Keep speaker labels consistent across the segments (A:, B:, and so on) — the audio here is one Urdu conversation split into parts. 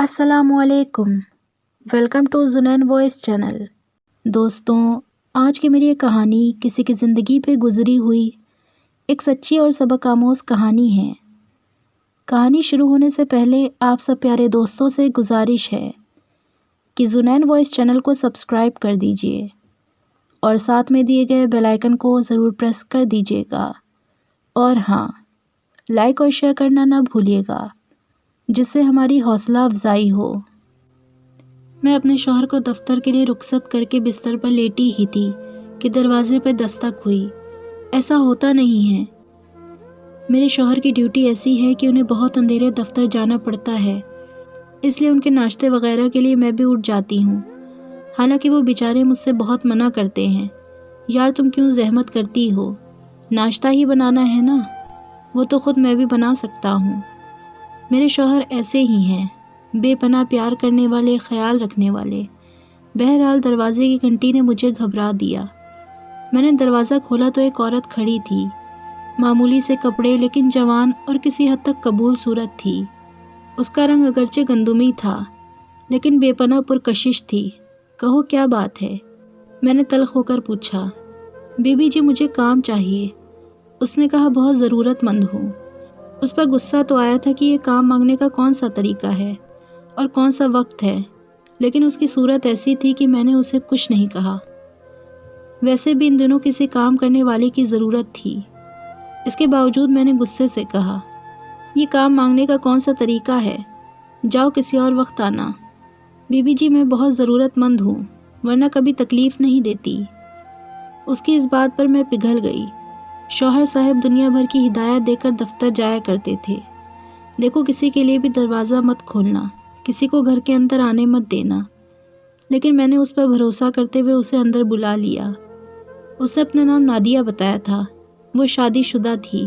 A: السلام علیکم، ویلکم ٹو زنین وائس چینل۔ دوستوں، آج کی میری یہ کہانی کسی کی زندگی پہ گزری ہوئی ایک سچی اور سبق آموز کہانی ہے۔ کہانی شروع ہونے سے پہلے آپ سب پیارے دوستوں سے گزارش ہے کہ زنین وائس چینل کو سبسکرائب کر دیجئے اور ساتھ میں دیے گئے بیل آئیکن کو ضرور پریس کر دیجئے گا، اور ہاں، لائک اور شیئر کرنا نہ بھولیے گا، جس سے ہماری حوصلہ افزائی ہو۔ میں اپنے شوہر کو دفتر کے لیے رخصت کر کے بستر پر لیٹی ہی تھی کہ دروازے پر دستک ہوئی۔ ایسا ہوتا نہیں ہے، میرے شوہر کی ڈیوٹی ایسی ہے کہ انہیں بہت اندھیرے دفتر جانا پڑتا ہے، اس لیے ان کے ناشتے وغیرہ کے لیے میں بھی اٹھ جاتی ہوں۔ حالانکہ وہ بیچارے مجھ سے بہت منع کرتے ہیں، یار تم کیوں زحمت کرتی ہو، ناشتہ ہی بنانا ہے نا، وہ تو خود میں بھی بنا سکتا ہوں۔ میرے شوہر ایسے ہی ہیں، بے پناہ پیار کرنے والے، خیال رکھنے والے۔ بہرحال دروازے کی گھنٹی نے مجھے گھبرا دیا۔ میں نے دروازہ کھولا تو ایک عورت کھڑی تھی، معمولی سے کپڑے لیکن جوان اور کسی حد تک قبول صورت تھی۔ اس کا رنگ اگرچہ گندمی تھا لیکن بے پناہ پرکشش تھی۔ کہو کیا بات ہے؟ میں نے تلخ ہو کر پوچھا۔ بی بی جی مجھے کام چاہیے، اس نے کہا، بہت ضرورت مند ہوں۔ اس پر غصہ تو آیا تھا کہ یہ کام مانگنے کا کون سا طریقہ ہے اور کون سا وقت ہے، لیکن اس کی صورت ایسی تھی کہ میں نے اسے کچھ نہیں کہا۔ ویسے بھی ان دنوں کسی کام کرنے والے کی ضرورت تھی، اس کے باوجود میں نے غصے سے کہا، یہ کام مانگنے کا کون سا طریقہ ہے، جاؤ کسی اور وقت آنا۔ بی بی جی میں بہت ضرورت مند ہوں، ورنہ کبھی تکلیف نہیں دیتی۔ اس کی اس بات پر میں پگھل گئی۔ شوہر صاحب دنیا بھر کی ہدایت دے کر دفتر جایا کرتے تھے۔ دیکھو کسی کے لیے بھی دروازہ مت کھولنا، کسی کو گھر کے اندر آنے مت دینا۔ لیکن میں نے اس پر بھروسہ کرتے ہوئے اسے اندر بلا لیا۔ اس نے اپنا نام نادیہ بتایا تھا۔ وہ شادی شدہ تھی،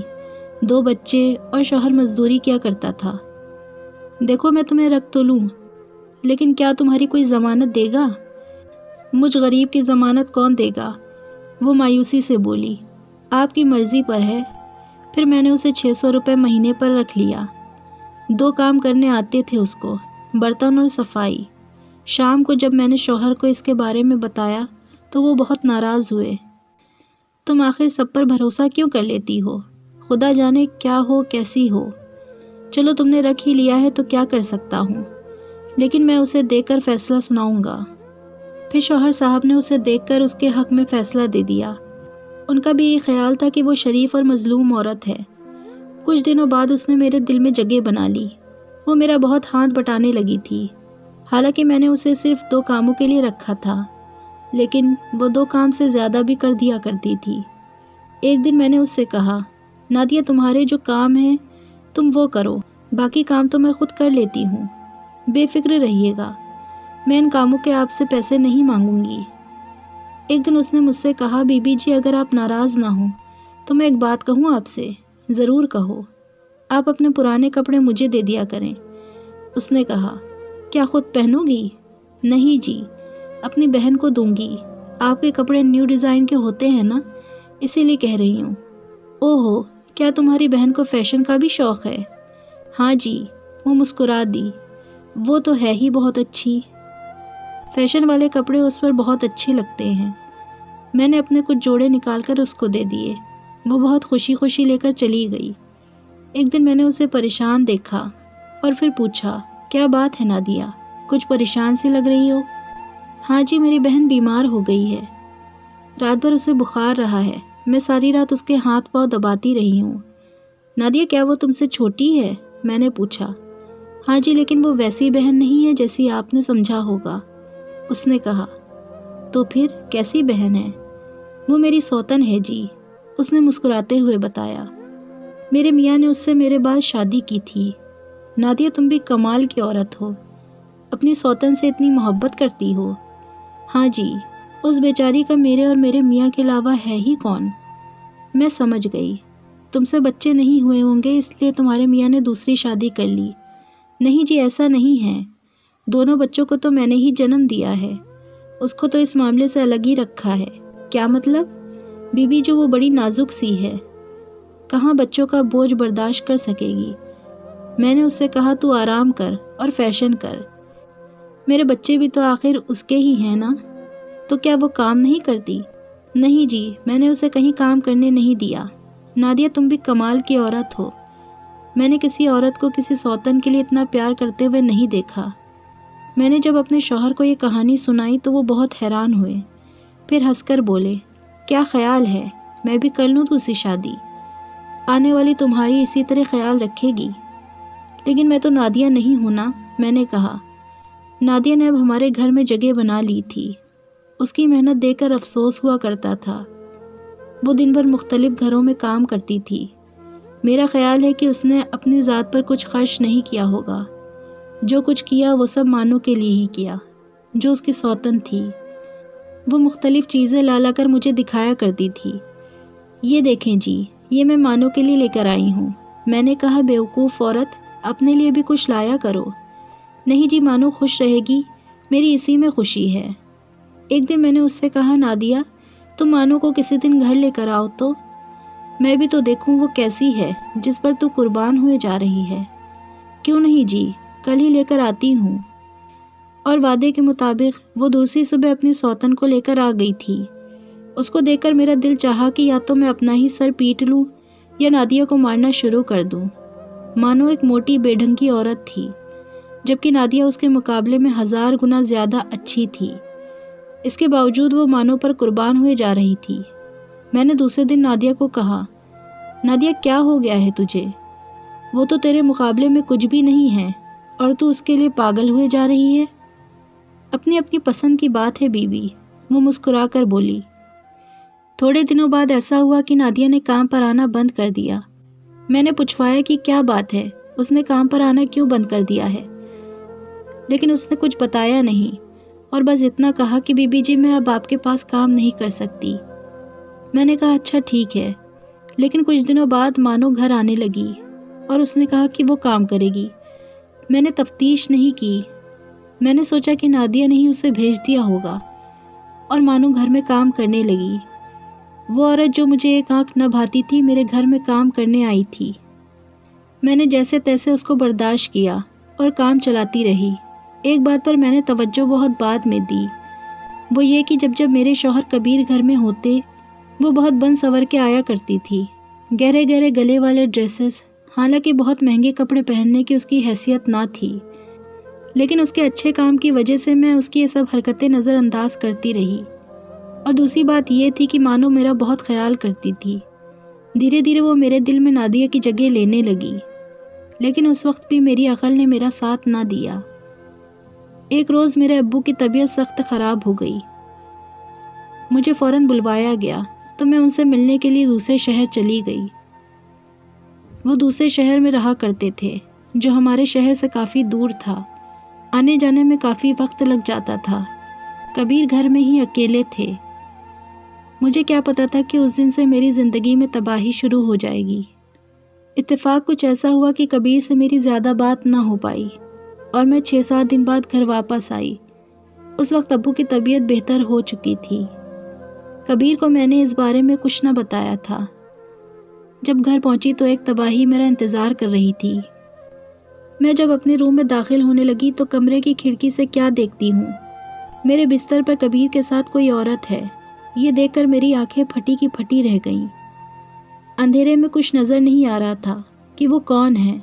A: 2 بچے اور شوہر مزدوری کیا کرتا تھا۔ دیکھو میں تمہیں رکھ تو لوں، لیکن کیا تمہاری کوئی ضمانت دے گا؟ مجھ غریب کی ضمانت کون دے گا؟ وہ مایوسی سے بولی۔ آپ کی مرضی پر ہے۔ پھر میں نے اسے 600 روپے مہینے پر رکھ لیا۔ 2 کام کرنے آتے تھے اس کو، برتن اور صفائی۔ شام کو جب میں نے شوہر کو اس کے بارے میں بتایا تو وہ بہت ناراض ہوئے۔ تم آخر سب پر بھروسہ کیوں کر لیتی ہو؟ خدا جانے کیا ہو کیسی ہو۔ چلو تم نے رکھ ہی لیا ہے تو کیا کر سکتا ہوں، لیکن میں اسے دیکھ کر فیصلہ سناؤں گا۔ پھر شوہر صاحب نے اسے دیکھ کر اس کے حق میں فیصلہ دے دیا۔ ان کا بھی یہ خیال تھا کہ وہ شریف اور مظلوم عورت ہے۔ کچھ دنوں بعد اس نے میرے دل میں جگہ بنا لی۔ وہ میرا بہت ہاتھ بٹانے لگی تھی۔ حالانکہ میں نے اسے صرف 2 کاموں کے لیے رکھا تھا، لیکن وہ 2 کام سے زیادہ بھی کر دیا کرتی تھی۔ ایک دن میں نے اس سے کہا، نادیہ تمہارے جو کام ہیں تم وہ کرو، باقی کام تو میں خود کر لیتی ہوں، بے فکر رہیے گا، میں ان کاموں کے آپ سے پیسے نہیں مانگوں گی۔ ایک دن اس نے مجھ سے کہا، بی بی جی اگر آپ ناراض نہ ہوں تو میں ایک بات کہوں آپ سے؟ ضرور کہو۔ آپ اپنے پرانے کپڑے مجھے دے دیا کریں۔ اس نے کہا، کیا خود پہنو گی؟ نہیں جی، اپنی بہن کو دوں گی۔ آپ کے کپڑے نیو ڈیزائن کے ہوتے ہیں نا، اسی لیے کہہ رہی ہوں۔ اوہو، کیا تمہاری بہن کو فیشن کا بھی شوق ہے؟ ہاں جی، وہ مسکرا دی۔ وہ تو ہے ہی بہت اچھی، فیشن والے کپڑے اس پر بہت اچھے لگتے ہیں۔ میں نے اپنے کچھ جوڑے نکال کر اس کو دے دیے۔ وہ بہت خوشی خوشی لے کر چلی گئی۔ ایک دن میں نے اسے پریشان دیکھا اور پھر پوچھا، کیا بات ہے نادیہ، کچھ پریشان سی لگ رہی ہو؟ ہاں جی، میری بہن بیمار ہو گئی ہے، رات بھر اسے بخار رہا ہے، میں ساری رات اس کے ہاتھ پاؤں دباتی رہی ہوں۔ نادیہ کیا وہ تم سے چھوٹی ہے؟ میں نے پوچھا۔ ہاں جی، لیکن وہ ویسی بہن نہیں ہے جیسی آپ نے سمجھا ہوگا، اس نے کہا۔ تو پھر کیسی بہن ہے؟ وہ میری سوتن ہے جی، اس نے مسکراتے ہوئے بتایا۔ میرے میاں نے اس سے میرے بعد شادی کی تھی۔ نادیہ تم بھی کمال کی عورت ہو، اپنی سوتن سے اتنی محبت کرتی ہو۔ ہاں جی، اس بیچاری کا میرے اور میرے میاں کے علاوہ ہے ہی کون؟ میں سمجھ گئی، تم سے بچے نہیں ہوئے ہوں گے اس لیے تمہارے میاں نے دوسری شادی کر لی۔ نہیں جی، ایسا نہیں ہے، دونوں بچوں کو تو میں نے ہی جنم دیا ہے، اس کو تو اس معاملے سے الگ ہی رکھا ہے۔ کیا مطلب؟ بی بی جو وہ بڑی نازک سی ہے، کہاں بچوں کا بوجھ برداشت کر سکے گی۔ میں نے اس سے کہا تو آرام کر اور فیشن کر، میرے بچے بھی تو آخر اس کے ہی ہیں نا، تو کیا وہ کام نہیں کرتی؟ نہیں جی، میں نے اسے کہیں کام کرنے نہیں دیا۔ نادیہ تم بھی کمال کی عورت ہو، میں نے کسی عورت کو کسی سوتن کے لیے اتنا پیار کرتے ہوئے نہیں دیکھا۔ میں نے جب اپنے شوہر کو یہ کہانی سنائی تو وہ بہت حیران ہوئے، پھر ہنس کر بولے، کیا خیال ہے میں بھی کر لوں دوسری شادی؟ آنے والی تمہاری اسی طرح خیال رکھے گی۔ لیکن میں تو نادیہ نہیں ہوں نا، میں نے کہا۔ نادیہ نے اب ہمارے گھر میں جگہ بنا لی تھی۔ اس کی محنت دیکھ کر افسوس ہوا کرتا تھا۔ وہ دن بھر مختلف گھروں میں کام کرتی تھی۔ میرا خیال ہے کہ اس نے اپنی ذات پر کچھ خرچ نہیں کیا ہوگا۔ جو کچھ کیا وہ سب مانو کے لیے ہی کیا، جو اس کی سوتن تھی۔ وہ مختلف چیزیں لا لا کر مجھے دکھایا کرتی تھی۔ یہ دیکھیں جی، یہ میں مانو کے لیے لے کر آئی ہوں۔ میں نے کہا، بیوقوف عورت، اپنے لیے بھی کچھ لایا کرو۔ نہیں جی، مانو خوش رہے گی، میری اسی میں خوشی ہے۔ ایک دن میں نے اس سے کہا، نادیہ تم مانو کو کسی دن گھر لے کر آؤ تو میں بھی تو دیکھوں وہ کیسی ہے جس پر تو قربان ہوئے جا رہی ہے۔ کیوں نہیں جی، کل ہی لے کر آتی ہوں۔ اور وعدے کے مطابق وہ دوسری صبح اپنی سوتن کو لے کر آ گئی تھی۔ اس کو دیکھ کر میرا دل چاہا کہ یا تو میں اپنا ہی سر پیٹ لوں یا نادیہ کو مارنا شروع کر دوں۔ مانو ایک موٹی بے ڈھنگ عورت تھی، جبکہ نادیہ اس کے مقابلے میں 1000 گنا زیادہ اچھی تھی۔ اس کے باوجود وہ مانو پر قربان ہوئے جا رہی تھی۔ میں نے دوسرے دن نادیہ کو کہا، نادیہ کیا ہو گیا ہے تجھے؟ وہ تو تیرے مقابلے میں کچھ بھی نہیں ہے اور تو اس کے لیے پاگل ہوئے جا رہی ہے۔ اپنی اپنی پسند کی بات ہے بیوی، وہ مسکرا کر بولی۔ تھوڑے دنوں بعد ایسا ہوا کہ نادیہ نے کام پر آنا بند کر دیا۔ میں نے پوچھوایا کہ کیا بات ہے، اس نے کام پر آنا کیوں بند کر دیا ہے؟ لیکن اس نے کچھ بتایا نہیں اور بس اتنا کہا کہ بی بی جی میں اب آپ کے پاس کام نہیں کر سکتی۔ میں نے کہا اچھا ٹھیک ہے، لیکن کچھ دنوں بعد مانو گھر آنے لگی اور اس نے کہا کہ وہ کام کرے گی۔ میں نے تفتیش نہیں کی، میں نے سوچا کہ نادیہ نے ہی اسے بھیج دیا ہوگا، اور مانو گھر میں کام کرنے لگی۔ وہ عورت جو مجھے ایک آنکھ نہ بھاتی تھی میرے گھر میں کام کرنے آئی تھی۔ میں نے جیسے تیسے اس کو برداشت کیا اور کام چلاتی رہی۔ ایک بات پر میں نے توجہ بہت بعد میں دی، وہ یہ کہ جب میرے شوہر کبیر گھر میں ہوتے، وہ بہت بن سنور کے آیا کرتی تھی۔ گہرے گہرے گلے والے ڈریسز، حالانکہ بہت مہنگے کپڑے پہننے کی اس کی حیثیت نہ تھی، لیکن اس کے اچھے کام کی وجہ سے میں اس کی یہ سب حرکتیں نظر انداز کرتی رہی۔ اور دوسری بات یہ تھی کہ مانو میرا بہت خیال کرتی تھی۔ دھیرے دھیرے وہ میرے دل میں نادیہ کی جگہ لینے لگی، لیکن اس وقت بھی میری عقل نے میرا ساتھ نہ دیا۔ ایک روز میرے ابو کی طبیعت سخت خراب ہو گئی۔ مجھے فوراً بلوایا گیا تو میں ان سے ملنے کے لیے دوسرے شہر چلی گئی۔ وہ دوسرے شہر میں رہا کرتے تھے جو ہمارے شہر سے کافی دور تھا۔ آنے جانے میں کافی وقت لگ جاتا تھا۔ کبیر گھر میں ہی اکیلے تھے۔ مجھے کیا پتا تھا کہ اس دن سے میری زندگی میں تباہی شروع ہو جائے گی۔ اتفاق کچھ ایسا ہوا کہ کبیر سے میری زیادہ بات نہ ہو پائی اور میں 6-7 دن بعد گھر واپس آئی۔ اس وقت ابو کی طبیعت بہتر ہو چکی تھی۔ کبیر کو میں نے اس بارے میں کچھ نہ بتایا تھا۔ جب گھر پہنچی تو ایک تباہی میرا انتظار کر رہی تھی۔ میں جب اپنے روم میں داخل ہونے لگی تو کمرے کی کھڑکی سے کیا دیکھتی ہوں، میرے بستر پر کبیر کے ساتھ کوئی عورت ہے۔ یہ دیکھ کر میری آنکھیں پھٹی کی پھٹی رہ گئیں۔ اندھیرے میں کچھ نظر نہیں آ رہا تھا کہ وہ کون ہے۔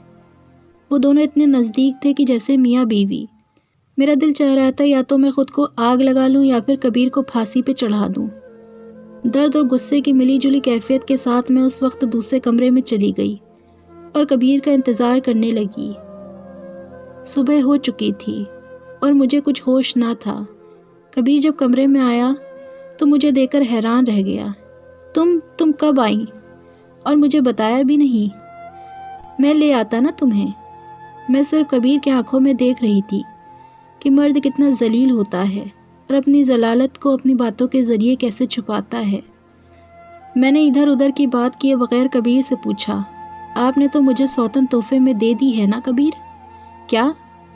A: وہ دونوں اتنے نزدیک تھے کہ جیسے میاں بیوی۔ میرا دل چاہ رہا تھا یا تو میں خود کو آگ لگا لوں یا پھر کبیر کو پھانسی پہ چڑھا دوں۔ درد اور غصے کی ملی جلی کیفیت کے ساتھ میں اس وقت دوسرے کمرے میں چلی گئی اور کبیر کا انتظار کرنے لگی۔ صبح ہو چکی تھی اور مجھے کچھ ہوش نہ تھا۔ کبیر جب کمرے میں آیا تو مجھے دیکھ کر حیران رہ گیا۔ تم کب آئیں اور مجھے بتایا بھی نہیں؟ میں لے آتا نا تمہیں۔ میں صرف کبیر کی آنکھوں میں دیکھ رہی تھی کہ مرد کتنا ذلیل ہوتا ہے اور اپنی ذلالت کو اپنی باتوں کے ذریعے کیسے چھپاتا ہے۔ میں نے ادھر ادھر کی بات کیے بغیر کبیر سے پوچھا، آپ نے تو مجھے سوتن تحفے میں دے دی ہے نا کبیر؟ کیا؟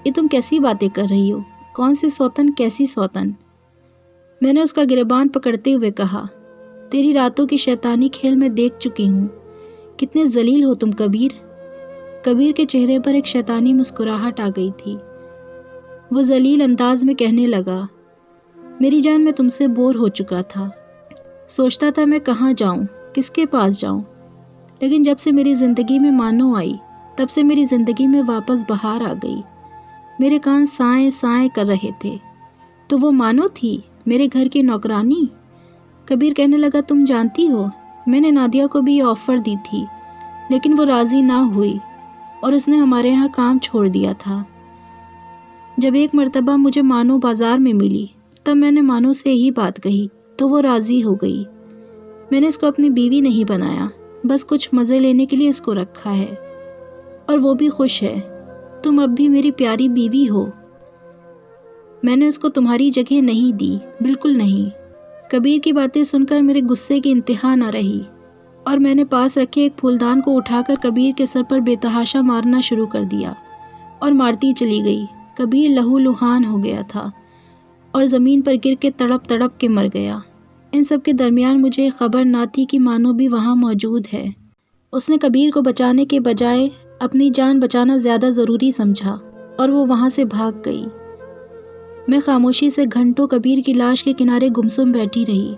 A: یہ تم کیسی باتیں کر رہی ہو؟ کون سی سوتن؟ کیسی سوتن؟ میں نے اس کا گریبان پکڑتے ہوئے کہا، تیری راتوں کی شیطانی کھیل میں دیکھ چکی ہوں۔ کتنے ذلیل ہو تم کبیر۔ کبیر کے چہرے پر ایک شیطانی مسکراہٹ آ گئی تھی۔ وہ ذلیل انداز میں کہنے لگا، میری جان، میں تم سے بور ہو چکا تھا۔ سوچتا تھا میں کہاں جاؤں، کس کے پاس جاؤں، لیکن جب سے میری زندگی میں مانو آئی تب سے میری زندگی میں واپس بہار آ گئی۔ میرے کان سائیں سائیں کر رہے تھے۔ تو وہ مانو تھی، میرے گھر کی نوکرانی؟ کبیر کہنے لگا، تم جانتی ہو میں نے نادیہ کو بھی یہ آفر دی تھی، لیکن وہ راضی نہ ہوئی اور اس نے ہمارے ہاں کام چھوڑ دیا تھا۔ جب ایک مرتبہ مجھے مانو بازار میں ملی تب میں نے مانو سے یہی بات کہی تو وہ راضی ہو گئی۔ میں نے اس کو اپنی بیوی نہیں بنایا، بس کچھ مزے لینے کے لیے اس کو رکھا ہے، اور وہ بھی خوش ہے۔ تم اب بھی میری پیاری بیوی ہو۔ میں نے اس کو تمہاری جگہ نہیں دی، بالکل نہیں۔ کبیر کی باتیں سن کر میرے غصے کی انتہا نہ رہی اور میں نے پاس رکھے ایک پھولدان کو اٹھا کر کبیر کے سر پر بے تحاشا مارنا شروع کر دیا اور مارتی چلی گئی۔ کبیر لہو لہان ہو گیا تھا اور زمین پر گر کے تڑپ تڑپ کے مر گیا۔ ان سب کے درمیان مجھے خبر نہ تھی کہ مانو بھی وہاں موجود ہے۔ اس نے کبیر کو بچانے کے بجائے اپنی جان بچانا زیادہ ضروری سمجھا اور وہ وہاں سے بھاگ گئی۔ میں خاموشی سے گھنٹوں کبیر کی لاش کے کنارے گمسم بیٹھی رہی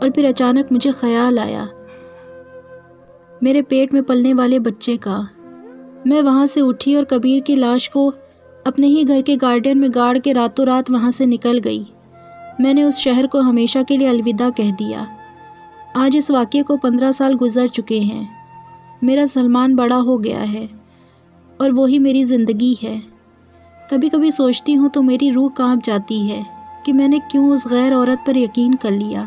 A: اور پھر اچانک مجھے خیال آیا میرے پیٹ میں پلنے والے بچے کا۔ میں وہاں سے اٹھی اور کبیر کی لاش کو اپنے ہی گھر کے گارڈن میں گاڑ کے راتوں رات وہاں سے نکل گئی۔ میں نے اس شہر کو ہمیشہ کے لیے الوداع کہہ دیا۔ آج اس واقعے کو 15 سال گزر چکے ہیں۔ میرا سلمان بڑا ہو گیا ہے اور وہی میری زندگی ہے۔ کبھی کبھی سوچتی ہوں تو میری روح کانپ جاتی ہے کہ میں نے کیوں اس غیر عورت پر یقین کر لیا۔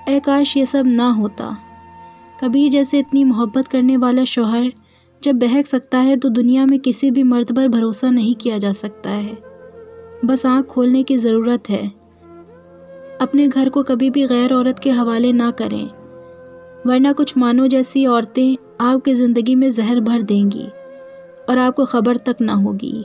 A: اے کاش یہ سب نہ ہوتا۔ کبیر جیسے اتنی محبت کرنے والا شوہر جب بہک سکتا ہے تو دنیا میں کسی بھی مرد پر بھروسہ نہیں کیا جا سکتا ہے۔ بس آنکھ کھولنے کی ضرورت ہے۔ اپنے گھر کو کبھی بھی غیر عورت کے حوالے نہ کریں، ورنہ کچھ مانو جیسی عورتیں آپ کی زندگی میں زہر بھر دیں گی اور آپ کو خبر تک نہ ہوگی۔